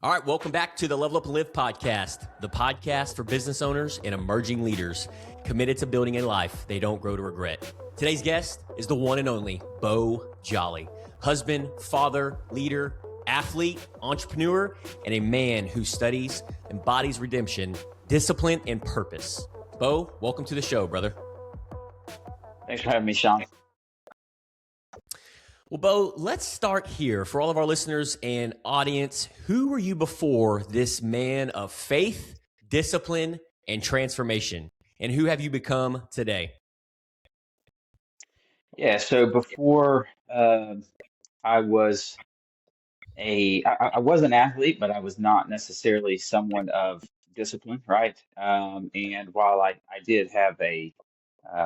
All right, welcome back to the Level Up and Live podcast, the podcast for business owners and emerging leaders committed to building a life they don't grow to regret. Today's guest is the one and only Beau Jolly, husband, father, leader, athlete, entrepreneur, and a man who studies, embodies redemption, discipline, and purpose. Beau, welcome to the show, brother. Thanks for having me, Sean. Well, Beau, let's start here. For all of our listeners and audience, who were you before this man of faith, discipline, and transformation? And who have you become today? Yeah, so before I was I was an athlete, but I was not necessarily someone of discipline, right? And while I did have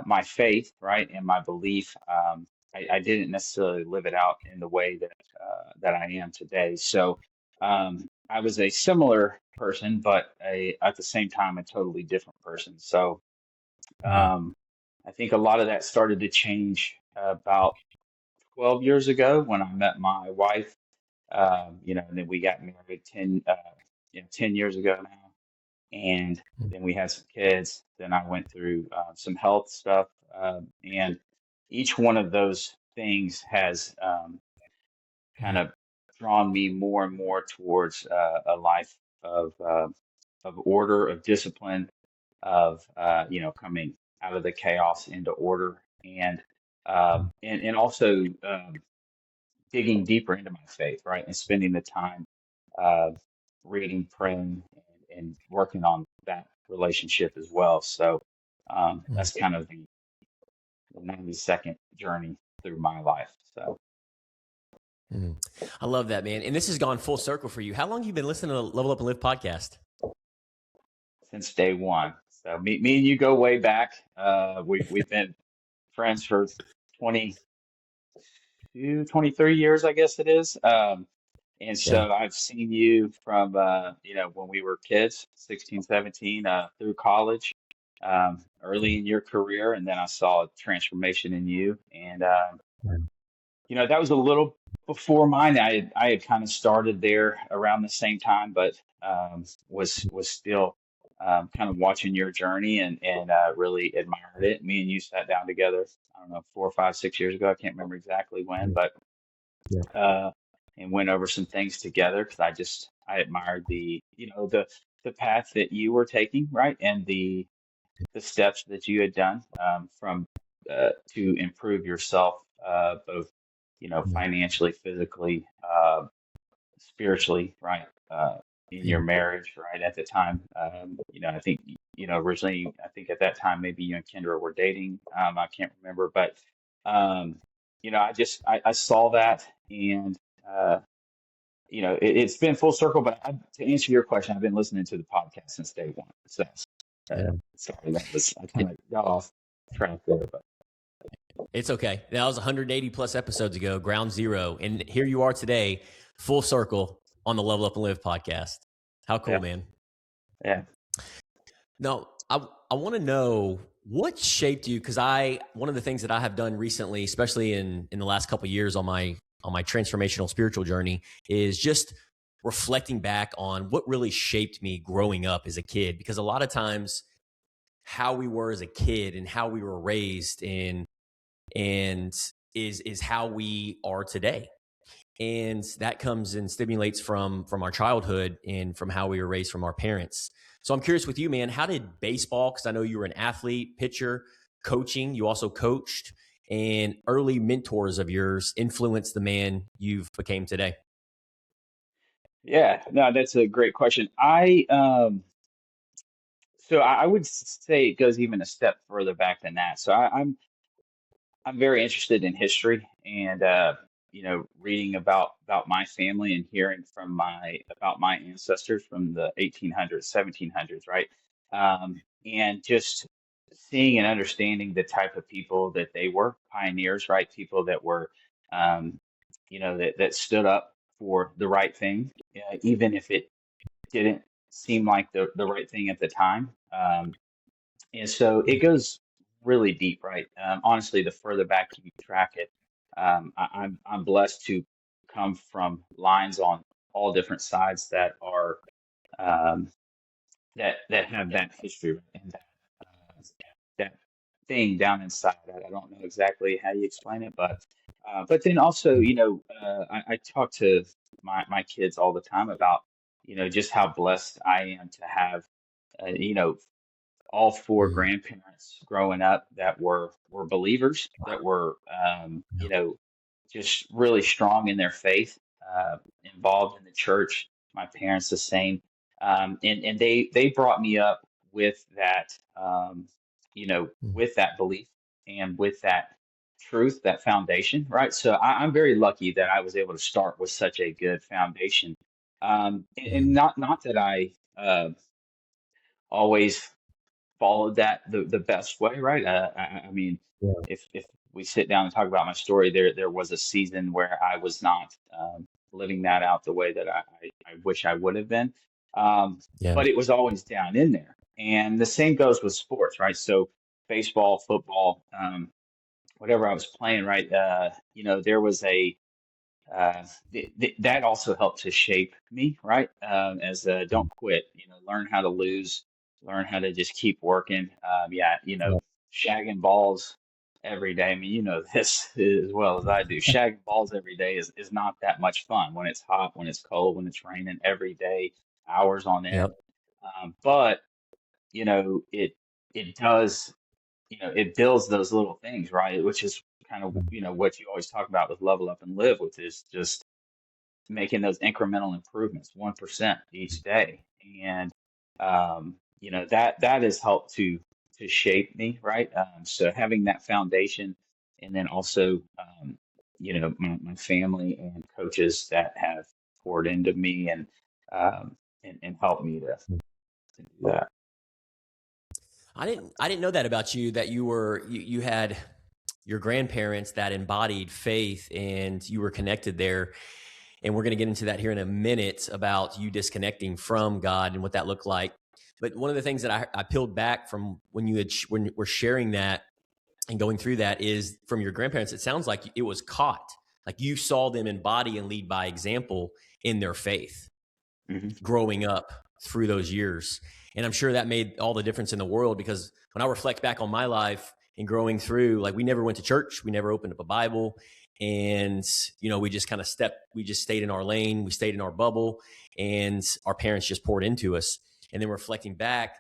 my faith, right, and my belief, I didn't necessarily live it out in the way that I am today. So I was a similar person, but at the same time, a totally different person. So I think a lot of that started to change about 12 years ago when I met my wife. And then we got married 10 years ago now. And then we had some kids. Then I went through some health stuff. And each one of those things has kind of drawn me more and more towards a life of order, of discipline, of coming out of the chaos into order, and also digging deeper into my faith, right, and spending the time reading, praying, and working on that relationship as well. So that's kind of the 90-second journey through my life. So I love that, man. And this has gone full circle for you. How long have you been listening to the Level Up and Live podcast? Since day one. So me and you go way back. We've been friends for 23 years, I guess it is. And so I've seen you from, when we were kids, 16, 17, through college, early in your career. And then I saw a transformation in you. And, that was a little before mine. I had kind of started there around the same time, but was still kind of watching your journey and really admired it. Me and you sat down together, I don't know, 4 or 5, 6 years ago. I can't remember exactly when, but and went over some things together because I admired the path that you were taking, right, and the steps that you had done from to improve yourself, both financially, physically, spiritually, right, in your marriage, right, at the time. I think originally, I think at that time maybe you and Kendra were dating. I can't remember, but I saw that, and it's been full circle. But to answer your question, I've been listening to the podcast since day one. So sorry, I kind of got off track there, but it's okay. That was 180 plus episodes ago, ground zero, and here you are today, full circle on the Level Up and Live podcast. How cool, man. Yeah. Now, I want to know what shaped you, because one of the things that I have done recently, especially in the last couple of years on my transformational spiritual journey, is just reflecting back on what really shaped me growing up as a kid. Because a lot of times how we were as a kid and how we were raised and is how we are today. And that comes and stimulates from our childhood and from how we were raised from our parents. So I'm curious with you, man, how did baseball, because I know you were an athlete, pitcher, coaching, you also coached, and early mentors of yours influence the man you've became today? Yeah, no, that's a great question. So I would say it goes even a step further back than that. So I'm very interested in history and reading about my family and hearing about my ancestors from the 1800s, 1700s, right? And just seeing and understanding the type of people that they were, pioneers, right? People that were, that stood up for the right thing, even if it didn't seem like the right thing at the time. And so it goes really deep, right? Honestly, the further back you track it, I'm blessed to come from lines on all different sides that are um, that have that history and that thing down inside. I don't know exactly how you explain it, but then also, I talk to my kids all the time about, just how blessed I am to have, you know, all four Mm. grandparents growing up that were believers, that were, Yeah. just really strong in their faith, involved in the church. My parents the same, and they brought me up with that, Mm. with that belief and with that truth, that foundation, right? So I'm very lucky that I was able to start with such a good foundation, and Mm. not that I always followed that the best way, right? I mean, Yeah. if we sit down and talk about my story, there was a season where I was not living that out the way that I wish I would have been, Yeah. but it was always down in there. And the same goes with sports, right? So baseball, football, whatever I was playing, right? There was a that also helped to shape me, right? As a don't quit, learn how to lose, learn how to just keep working. Yeah, Yeah. shagging balls every day. I mean, you know this as well as I do. Shagging balls every day is not that much fun when it's hot, when it's cold, when it's raining every day, hours on end. Yep. But it does, it builds those little things, right? Which is kind of, Mm. what you always talk about with level up and live, which is just making those incremental improvements, 1% each day. And, that has helped to shape me, right? So having that foundation, and then also, my family and coaches that have poured into me and helped me to do that. I didn't know that about you, that you had your grandparents that embodied faith and you were connected there. And we're going to get into that here in a minute about you disconnecting from God and what that looked like. But one of the things that I peeled back from when when you were sharing that and going through that is from your grandparents, it sounds like it was caught. Like you saw them embody and lead by example in their faith Hmm. growing up through those years. And I'm sure that made all the difference in the world, because when I reflect back on my life and growing through, like we never went to church, we never opened up a Bible. And, we just kind of we just stayed in our lane, we stayed in our bubble, and our parents just poured into us. And then reflecting back,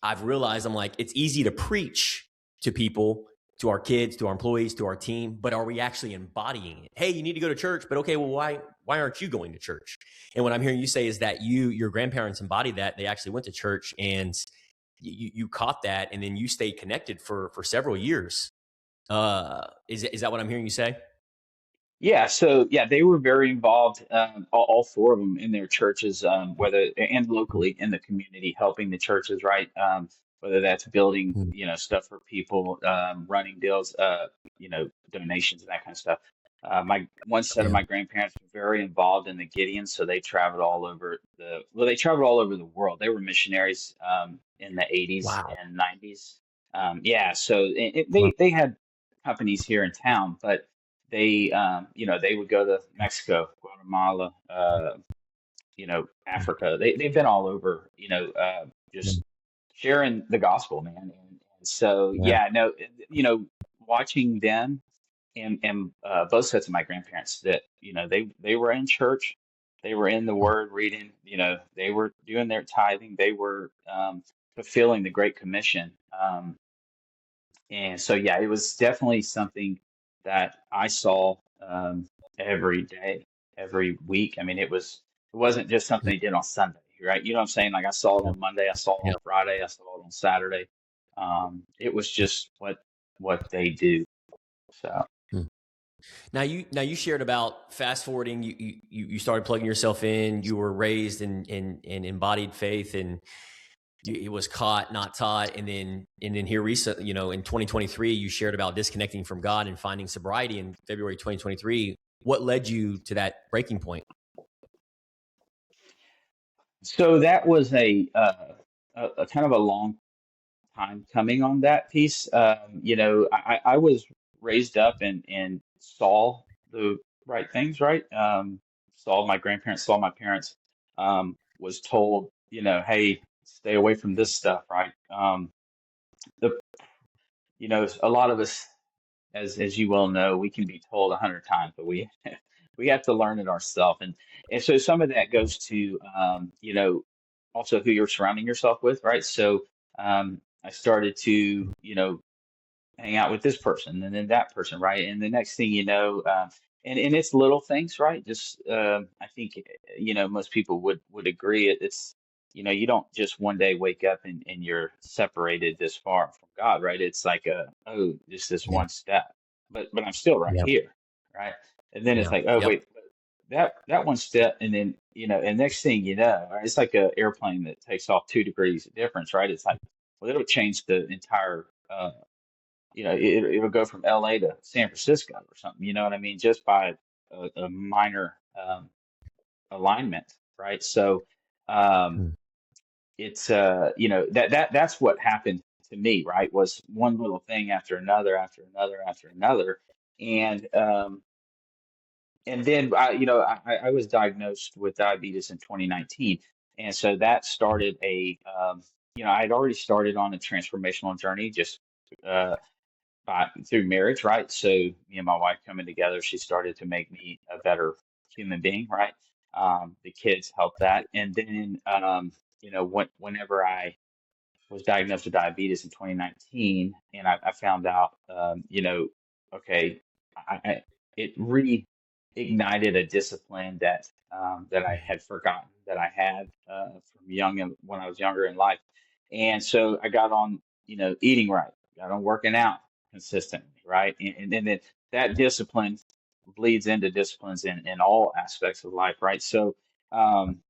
I've realized I'm like, it's easy to preach to people, to our kids, to our employees, to our team, but are we actually embodying it? Hey, you need to go to church, but okay, well, why aren't you going to church? And what I'm hearing you say is that your grandparents embodied that. They actually went to church, and you caught that, and then you stayed connected for several years. Is that what I'm hearing you say? Yeah, so yeah, they were very involved, all four of them in their churches, whether and locally in the community, helping the churches, right? Whether that's building, Mm. stuff for people, running deals, donations and that kind of stuff. My one set of Yeah. my grandparents were very involved in the Gideons, so they traveled all over they traveled all over the world. They were missionaries, in the 80s Wow. and 90s. Yeah, so Wow. they had companies here in town, but they would go to Mexico, Guatemala, Africa. They've been all over, just sharing the gospel, man. And so, Yeah. yeah, no, watching them and both sets of my grandparents that, they were in church, they were in the Word reading, they were doing their tithing, they were fulfilling the Great Commission. And so, yeah, it was definitely something that I saw, every day, every week. I mean, it wasn't just something they did on Sunday, right? You know what I'm saying? Like I saw it Yeah. on Monday, I saw it Yeah. on Friday, I saw it on Saturday. It was just what they do. So. Hmm. Now you shared about fast forwarding. You started plugging yourself in. You were raised in embodied faith, and it was caught, not taught. And then here recently, in 2023, you shared about disconnecting from God and finding sobriety in February 2023. What led you to that breaking point? So that was a kind of a long time coming on that piece. I was raised up and saw the right things, right? saw my grandparents, saw my parents, was told, hey, stay away from this stuff, right? The, a lot of us, as you well know, we can be told 100 times, but we we have to learn it ourselves. And so some of that goes to also who you're surrounding yourself with, right? So I started to hang out with this person and then that person, right? And the next thing you know, and it's little things, right? Just I think most people would agree. It's you don't just one day wake up and you're separated this far from God, right? It's like just this Yeah. one step, but I'm still right Yeah. here, right? And then it's Yeah. like, oh Yep. wait, that one step, and then and next thing you know, right, it's like an airplane that takes off 2 degrees of difference, right? It's like, well, it'll change the entire it'll go from LA to San Francisco or something, you know what I mean? Just by a minor alignment, right? So um, Mm. it's that's what happened to me, right? Was one little thing after another, after another, after another, and then I was diagnosed with diabetes in 2019, and so that started I had already started on a transformational journey, just uh, through marriage, right? So me and my wife coming together, she started to make me a better human being, right? The kids helped that, and then whenever I was diagnosed with diabetes in 2019, and I found out, okay, I it reignited a discipline that I had forgotten that I had from when I was younger in life, and so I got on, eating right, got on working out consistently, right, and then that discipline bleeds into disciplines in all aspects of life, right? So. Um,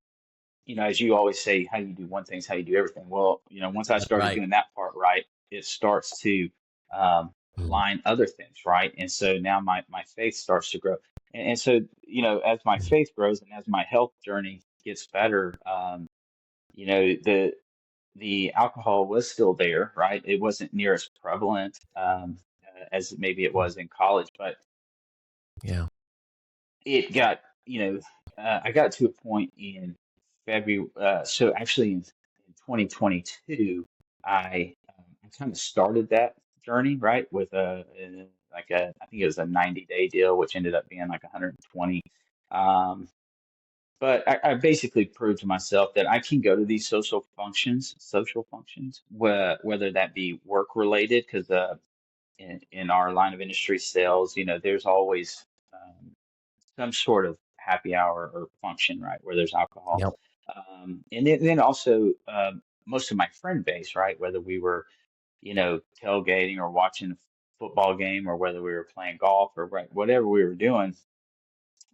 as you always say, how you do one thing is how you do everything. Well, once I That's started right. doing that part right, it starts to Mm. align other things, right? And so now my faith starts to grow. And so, as my Mm. faith grows and as my health journey gets better, the alcohol was still there, right? It wasn't near as prevalent as maybe it was in college, but Yeah. it got, I got to a point in February. So actually in 2022, I kind of started that journey, right? With I think it was a 90-day deal, which ended up being like 120. Um, but I basically proved to myself that I can go to these social functions, whether that be work related, because in our line of industry, sales, there's always some sort of happy hour or function, right, where there's alcohol. Yep. And then also most of my friend base, right, whether we were, tailgating or watching a football game or whether we were playing golf or right, whatever we were doing.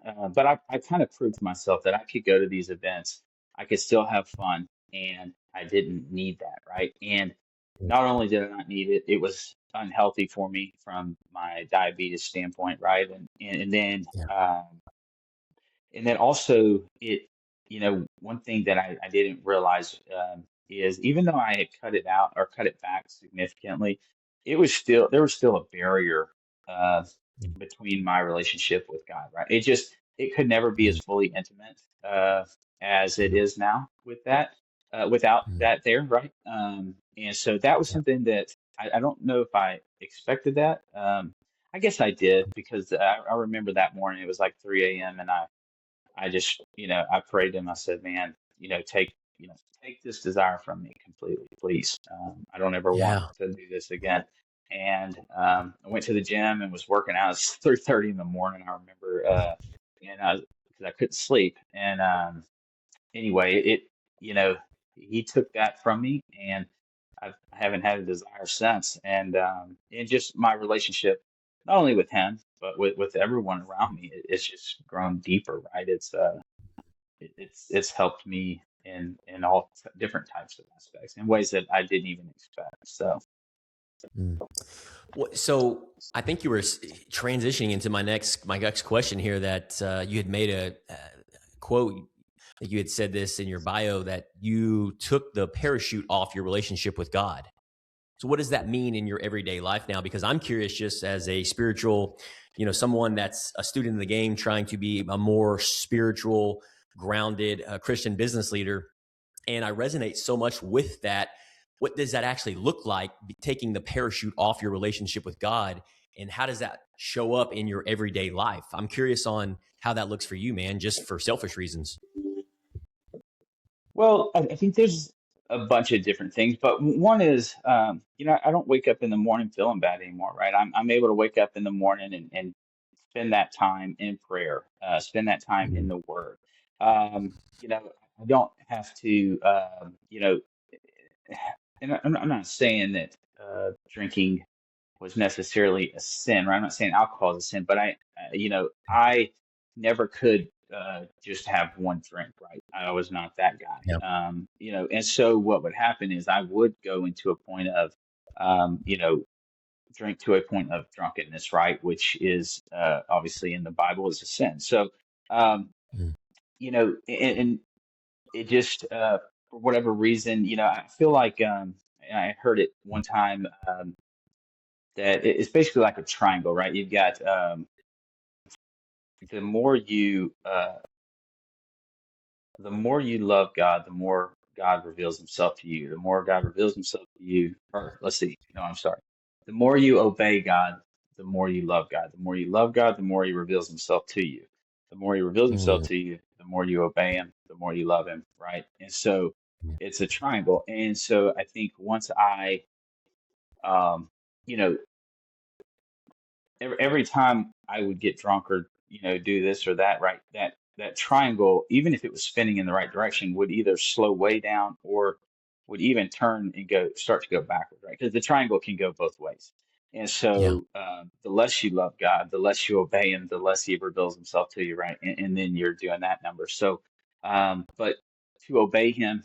But I kind of proved to myself that I could go to these events, I could still have fun, and I didn't need that, right? And not only did I not need it, it was unhealthy for me from my diabetes standpoint, right? And then Yeah. also one thing that I didn't realize is even though I had cut it out or cut it back significantly, there was still a barrier uh, Mm. between my relationship with God, right? It could never be as Mm. fully intimate as it Mm. is now with that, without Mm. that there, right? And so that was Yeah. something that I don't know if I expected that. I guess I did because I remember that morning it was like 3 a.m. and I just, I prayed to him. I said, man, take this desire from me completely, please. I don't ever want Yeah. to do this again. And I went to the gym and was working out. It's 3:30 in the morning. I remember, because I couldn't sleep. And anyway, he took that from me, and I haven't had a desire since. And just my relationship, not only with him, but with everyone around me, it's just grown deeper, right? It's helped me in all different types of aspects in ways that I didn't even expect. So Mm. So I think you were transitioning into my next question here. That you had made a quote. That you had said this in your bio that you took the parachute off your relationship with God. So what does that mean in your everyday life now? Because I'm curious, just as a spiritual someone that's a student in the game trying to be a more spiritual, grounded Christian business leader. And I resonate so much with that. What does that actually look like, taking the parachute off your relationship with God? And how does that show up in your everyday life? I'm curious on how that looks for you, man, just for selfish reasons. Well, I think there's a bunch of different things, but one is, I don't wake up in the morning feeling bad anymore, right? I'm able to wake up in the morning and spend that time in prayer, spend that time in the Word. I don't have to, and I'm not saying that drinking was necessarily a sin, right? I'm not saying alcohol is a sin, but I never could just have one drink, right? I was not that Yeah. guy. And so what would happen is I would go into a point of, um, you know, drink to a point of drunkenness, right? Which is obviously in the Bible is a sin. So, um, Mm. and it just, for whatever reason, I feel like, and I heard it one time, that it's basically like a triangle, right? You've got, the more you the more you love God, the more God reveals himself to you. The more God reveals himself to you, or let's see, no, I'm sorry. The more you obey God, the more you love God. The more you love God, the more he reveals himself to you. The more he reveals himself Mm. to you, the more you obey him, the more you love him, right? And so it's a triangle. And so I think once um, you know, every time I would get drunk or do this or that, right? That triangle, even if it was spinning in the right direction, would either slow way down or would even turn and start to go backwards, right? Because the triangle can go both ways. And Yeah. so the less you love God, the less you obey him, the less he reveals himself to you, right? And then you're doing that number. So, but to obey him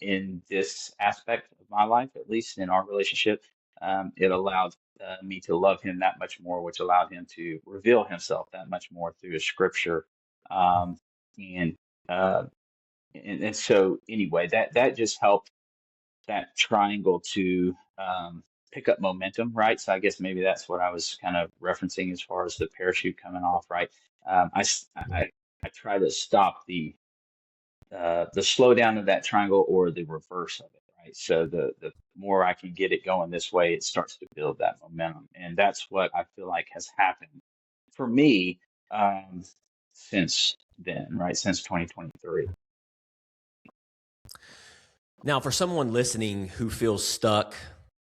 in this aspect of my life, at least in our relationship, it allowed me to love him that much more, which allowed him to reveal himself that much more through his scripture. Um, and, uh, and so anyway, that just helped that triangle to pick up momentum, right? So I guess maybe that's what I was kind of referencing as far as the parachute coming off, right? I try to stop the slowdown of that triangle or the reverse of it, right? So the more I can get it going this way, it starts to build that momentum, and that's what I feel like has happened for me since then, right? Since 2023. Now, for someone listening who feels stuck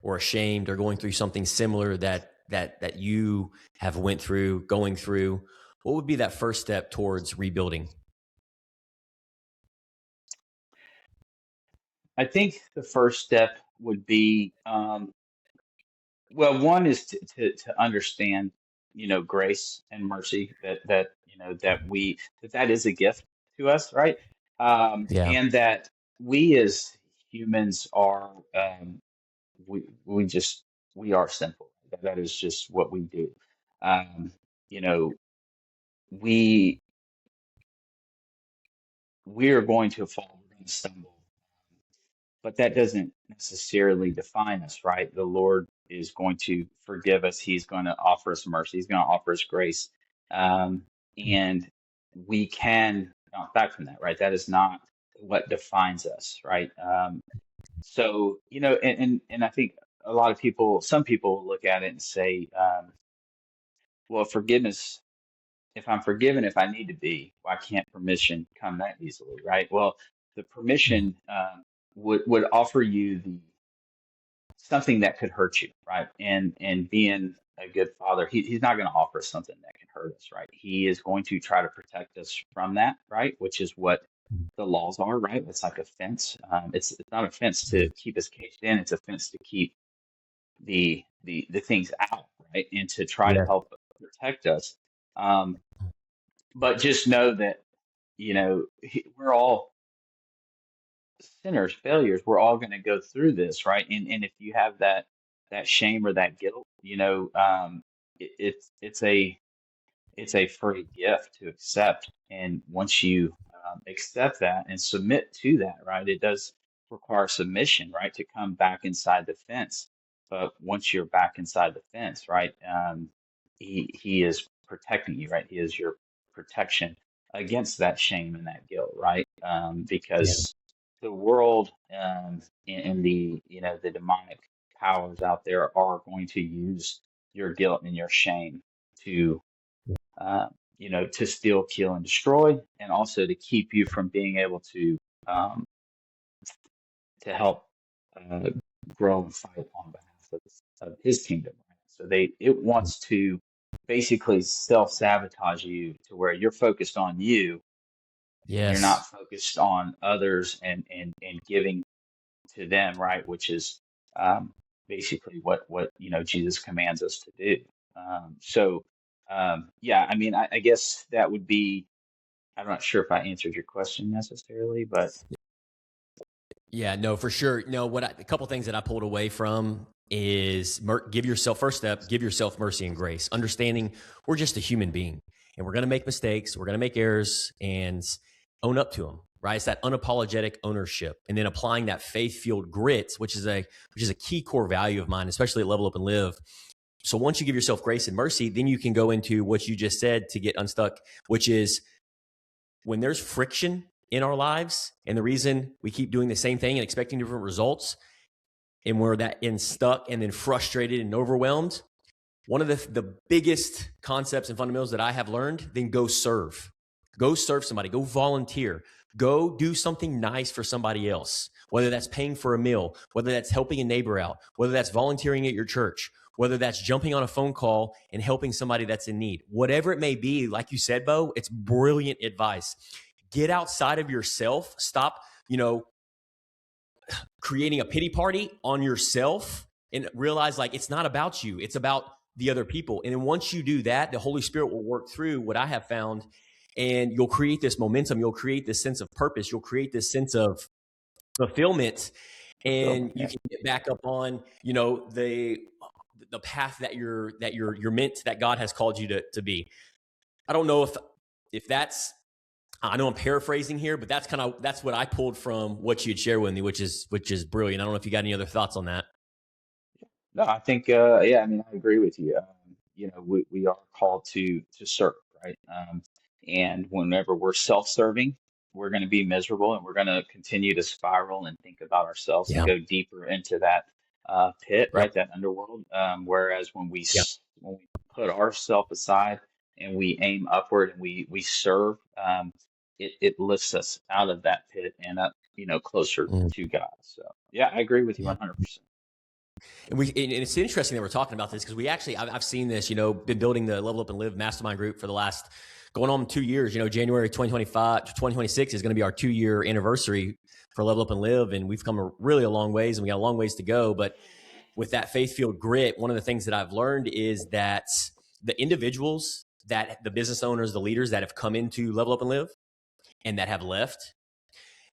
or ashamed or going through something similar that you have went through, going through, what would be that first step towards rebuilding? I think the first step would be, well, one is to understand, grace and mercy that is a gift to us, right? Yeah. And that we as humans are, we just we are sinful. That is just what we do. Um, you know, we we are going to fall, we're going to stumble, but that doesn't necessarily define us, right? The Lord is going to forgive us. He's going to offer us mercy. He's going to offer us grace. Um, and we can bounce back from that, right? That is not what defines us, right? So, and I think a lot of people, some people look at it and say, well, forgiveness, if I'm forgiven, if I need to be, why can't permission come that easily, right? Well, the permission would offer you the something that could hurt you, right? And being a good father, he's not going to offer something that can hurt us, right? He is going to try to protect us from that, right? Which is what the laws are, right? It's like a fence. It's not a fence to keep us caged in. It's a fence to keep the things out, right? And to try to Yeah. help protect us. Um, but just know that we're all sinners, failures. We're all going to go through this, right? And if you have that shame or that guilt, it's a free gift to accept. And once you accept that and submit to that, right, it does require submission, right, to come back inside the fence. But once you're back inside the fence, right, he is protecting you, right? He is your protection against that shame and that guilt, right? Yeah. Because the world and the the demonic powers out there are going to use your guilt and your shame to uh, to steal, kill, and destroy, and also to keep you from being able um, to help uh, grow and fight on behalf of his kingdom. Right? So it wants to basically self-sabotage you to where you're focused on you and you're Yes. not focused on others and giving to them, right? Which is um, basically what Jesus commands us to do. Yeah, I mean, I guess that would be. I'm not sure if I answered your question necessarily, but Yeah, no, for sure. No, a couple things that I pulled away from is give yourself, first step, give yourself mercy and grace, understanding we're just a human being and we're going to make mistakes, we're going to make errors, and own up to them. Right? It's that unapologetic ownership, and then applying that faith-fueled grit, which is a key core value of mine, especially at Level Up and Live. So once you give yourself grace and mercy, then you can go into what you just said to get unstuck, which is when there's friction in our lives, and the reason we keep doing the same thing and expecting different results, and we're that in stuck and then frustrated and overwhelmed, one of the biggest concepts and fundamentals that I have learned, then go serve. Go serve somebody. Go volunteer. Go do something nice for somebody else, whether that's paying for a meal, whether that's helping a neighbor out, whether that's volunteering at your church, whether that's jumping on a phone call and helping somebody that's in need. Whatever it may be, like you said, Beau, it's brilliant advice. Get outside of yourself. Stop, creating a pity party on yourself, and realize like it's not about you. It's about the other people. And then once you do that, the Holy Spirit will work through what I have found, and you'll create this momentum. You'll create this sense of purpose. You'll create this sense of fulfillment, and you yeah. can get back up on, the path that you're meant, that God has called you to be. I don't know if that's, I know I'm paraphrasing here, but that's what I pulled from what you had shared with me, which is brilliant. I don't know if you got any other thoughts on that. No, I think yeah, I mean, I agree with you. We are called to serve, right? And whenever we're self-serving, we're going to be miserable and we're going to continue to spiral and think about ourselves and Yeah. go deeper into that pit, Yep. right? That underworld. Whereas Yeah. when we put ourselves aside and we aim upward and we serve, it lifts us out of that pit and up, closer Mm. to God. So yeah, I agree with you Yeah. 100%. And it's interesting that we're talking about this because I've seen this, been building the Level Up and Live mastermind group for the last going on 2 years. January 2025 to 2026 is going to be our 2-year anniversary for Level Up and Live. And we've come really a long ways, and we got a long ways to go. But with that faith-filled grit, one of the things that I've learned is that the individuals, that the business owners, the leaders that have come into Level Up and Live and that have left,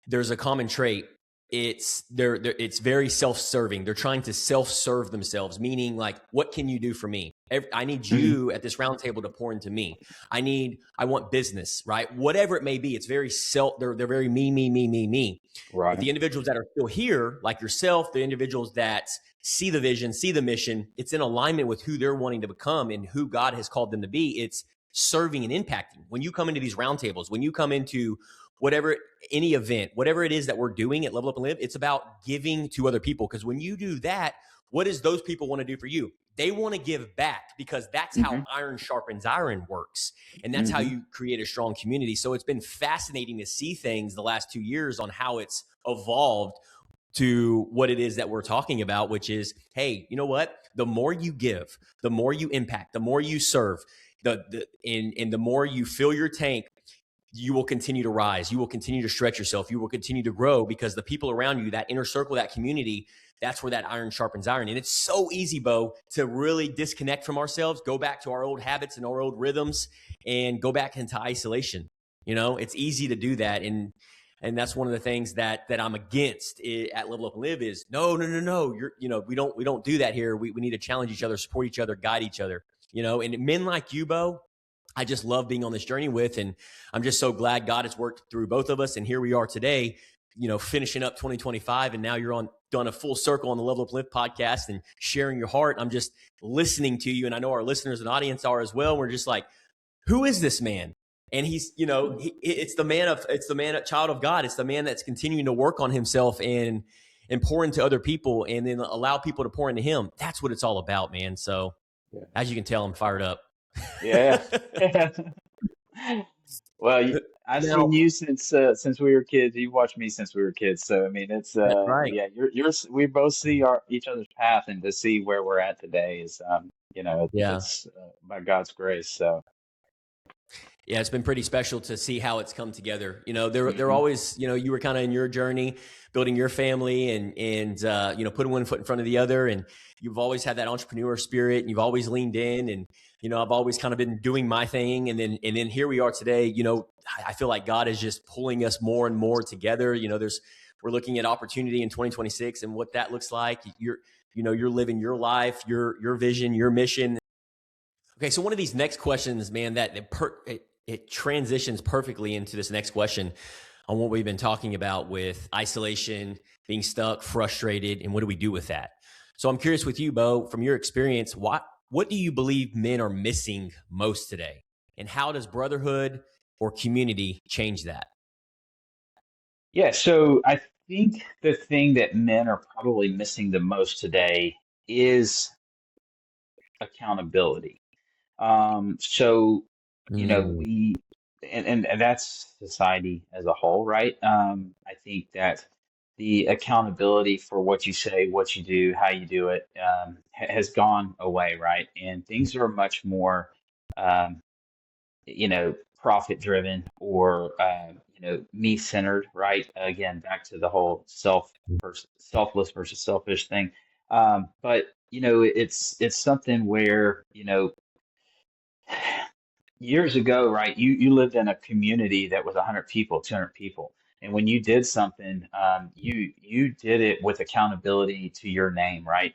there's a common trait. It's very self-serving. They're trying to self-serve themselves, meaning like, what can you do for me? I need Hmm. you at this round table to pour into me. I want business, right? Whatever it may be. It's very they're very me. But Right. the individuals that are still here, like yourself, the individuals that see the vision, see the mission, it's in alignment with who they're wanting to become and who God has called them to be. It's serving and impacting. When you come into these roundtables, when you come into whatever, any event, whatever it is that we're doing at Level Up and Live, it's about giving to other people. Because when you do that, what does those people want to do for you? They want to give back, because that's how Hmm. iron sharpens iron works. And that's how Hmm. you create a strong community. So it's been fascinating to see things the last 2 years on how it's evolved to what it is that we're talking about, which is, hey, you know what? The more you give, the more you impact, the more you serve, and the more you fill your tank, you will continue to rise. You will continue to stretch yourself. You will continue to grow, because the people around you, that inner circle, that community, that's where that iron sharpens iron. And it's so easy, Beau, to really disconnect from ourselves, go back to our old habits and our old rhythms, and go back into isolation. It's easy to do that. And that's one of the things that I'm against at Level Up and Live is no. We don't do that here. We need to challenge each other, support each other, guide each other, and men like you, Beau, I just love being on this journey with, and I'm just so glad God has worked through both of us. And here we are today, finishing up 2025, and now you're done a full circle on the Level Up Live podcast and sharing your heart. I'm just listening to you, and I know our listeners and audience are as well. We're just like, who is this man? And he's, it's the child of God. It's the man that's continuing to work on himself and pour into other people, and then allow people to pour into him. That's what it's all about, man. So as you can tell, I'm fired up. Yeah. Well, I've seen you since we were kids. You've watched me since we were kids. So I mean, it's right. yeah. We both see each other's path, and to see where we're at today is it's by God's grace. So. Yeah, it's been pretty special to see how it's come together. They're always, you were kind of in your journey, building your family and putting one foot in front of the other. And you've always had that entrepreneur spirit, and you've always leaned in. And, I've always kind of been doing my thing. And then here we are today. I feel like God is just pulling us more and more together. We're looking at opportunity in 2026 and what that looks like. You're living your life, your vision, your mission. Okay, so one of these next questions, man, it transitions perfectly into this next question on what we've been talking about with isolation, being stuck, frustrated, and what do we do with that? So I'm curious with you, Beau, from your experience, what do you believe men are missing most today? And how does brotherhood or community change that? Yeah, so I think the thing that men are probably missing the most today is accountability. So, we, and that's society as a whole, right? I think that the accountability for what you say, what you do, how you do it, has gone away, right? And things are much more, um, profit driven or, me centered, right? Again, back to the whole selfless versus selfish thing. But, it's something where, years ago, right, you lived in a community that was 100 people, 200 people. And when you did something, you did it with accountability to your name, right?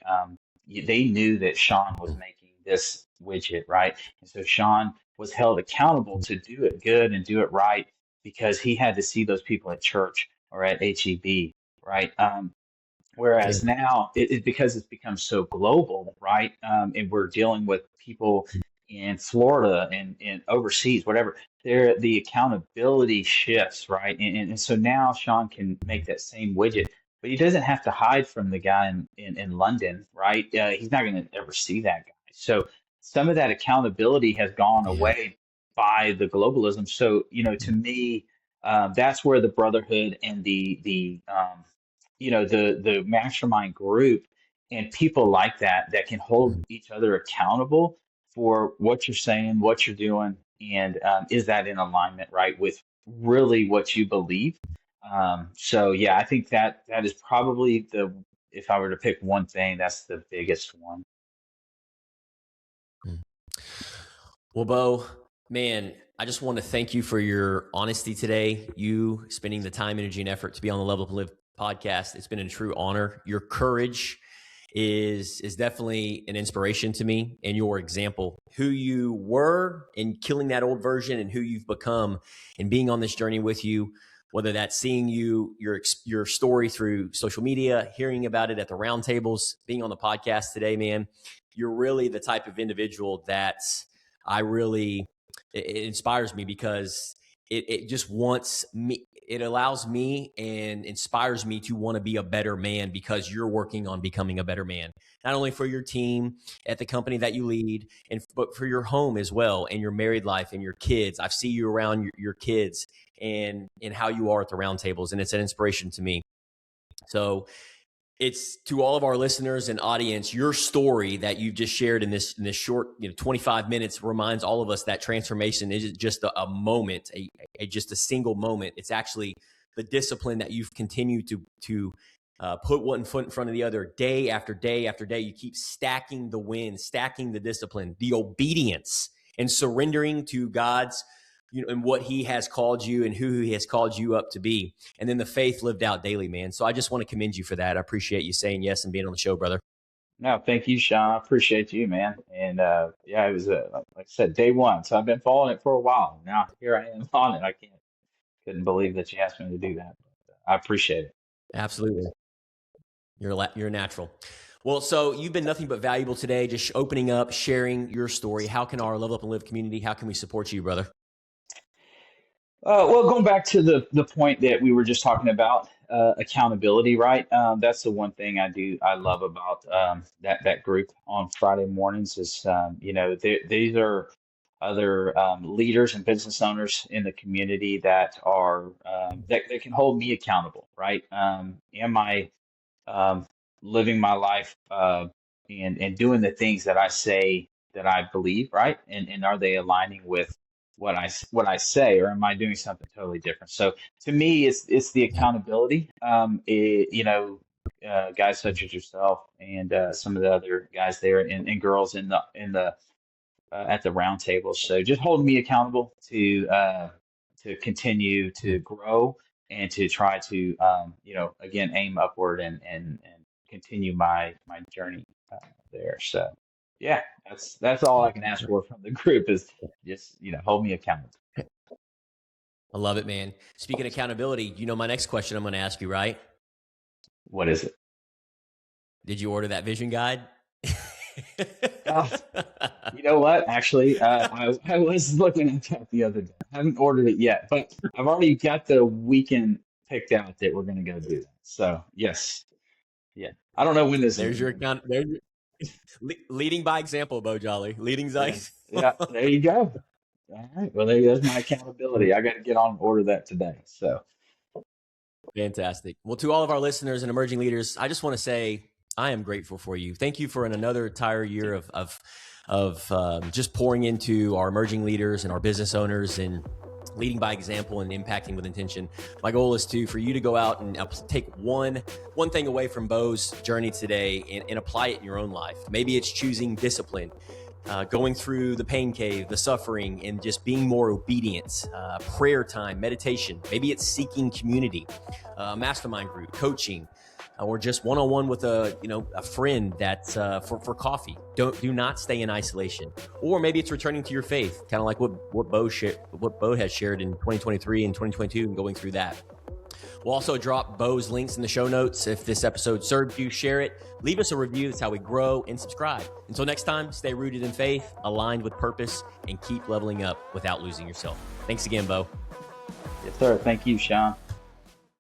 They knew that Sean was making this widget, right? And so Sean was held accountable to do it good and do it right because he had to see those people at church or at HEB, right? Yeah. Whereas now, because it's become so global, right? And we're dealing with people in Florida and overseas, whatever. The accountability shifts, right? And so now Sean can make that same widget, but he doesn't have to hide from the guy in London, right? He's not going to ever see that guy. So some of that accountability has gone Yeah. away by the globalism. So, to me, that's where the brotherhood and the mastermind group and people like that can hold each other accountable for what you're saying, what you're doing, and is that in alignment, right, with really what you believe. So yeah, I think that is probably if I were to pick one thing, that's the biggest one. Well, Beau, man, I just want to thank you for your honesty today. You spending the time, energy, and effort to be on the Level Up and Live podcast. It's been a true honor. Your courage is definitely an inspiration to me, and your example, who you were in killing that old version and who you've become and being on this journey with you, whether that's seeing your story through social media, hearing about it at the roundtables, being on the podcast today, man. You're really the type of individual that it inspires me because it just wants me. It allows me and inspires me to want to be a better man because you're working on becoming a better man, not only for your team at the company that you lead, but for your home as well and your married life and your kids. I see you around your kids and how you are at the roundtables, and it's an inspiration to me. So it's to all of our listeners and audience, your story that you've just shared in this short 25 minutes reminds all of us that transformation isn't just a moment, just a single moment. It's actually the discipline that you've continued to put one foot in front of the other day after day after day. You keep stacking the wins, stacking the discipline, the obedience, and surrendering to God's and what he has called you and who he has called you up to be. And then the faith lived out daily, man. So I just want to commend you for that. I appreciate you saying yes and being on the show, brother. No, thank you, Sean. I appreciate you, man. And yeah, it was like I said, day one. So I've been following it for a while. Now here I am on it. Couldn't believe that you asked me to do that. I appreciate it. Absolutely. You're a natural. Well, so you've been nothing but valuable today, just opening up, sharing your story. How can our Level Up and Live community, how can we support you, brother? Well, going back to the point that we were just talking about, accountability, right? That's the one thing I love about that group on Friday mornings is, these are other leaders and business owners in the community that are that can hold me accountable, right? Am I um, living my life and doing the things that I say that I believe, right? And are they aligning with what I say, or am I doing something totally different? So to me, it's the accountability. Guys such as yourself and some of the other guys there and girls in the at the round table. So just holding me accountable to continue to grow and to try to again aim upward and continue my journey there. So yeah, that's all I can ask for from the group is just hold me accountable. I love it, man. Speaking of accountability, my next question I'm going to ask you, right? What is it? Did you order that vision guide? Oh, you know what? Actually, I was looking at that the other day. I haven't ordered it yet, but I've already got the weekend picked out that we're going to go do that. So yes, yeah. I don't know when this There's is. your account. There's leading by example, Beau Jolly. Leading by Yeah, yeah. There you go. All right. Well, there's my accountability. I got to get on and order that today. So Fantastic. Well, to all of our listeners and emerging leaders, I just want to say I am grateful for you. Thank you for another entire year of just pouring into our emerging leaders and our business owners and leading by example and impacting with intention. My goal is for you to go out and take one thing away from Beau's journey today and apply it in your own life. Maybe it's choosing discipline, going through the pain cave, the suffering, and just being more obedient, prayer time, meditation. Maybe it's seeking community, mastermind group, coaching, or just one-on-one with a friend that's for coffee. Do not stay in isolation. Or maybe it's returning to your faith, kind of like what Beau has shared in 2023 and 2022 and going through that. We'll also drop Beau's links in the show notes. If this episode served you, share it. Leave us a review. That's how we grow, and subscribe. Until next time, stay rooted in faith, aligned with purpose, and keep leveling up without losing yourself. Thanks again, Beau. yes, sir. Thank you, Sean.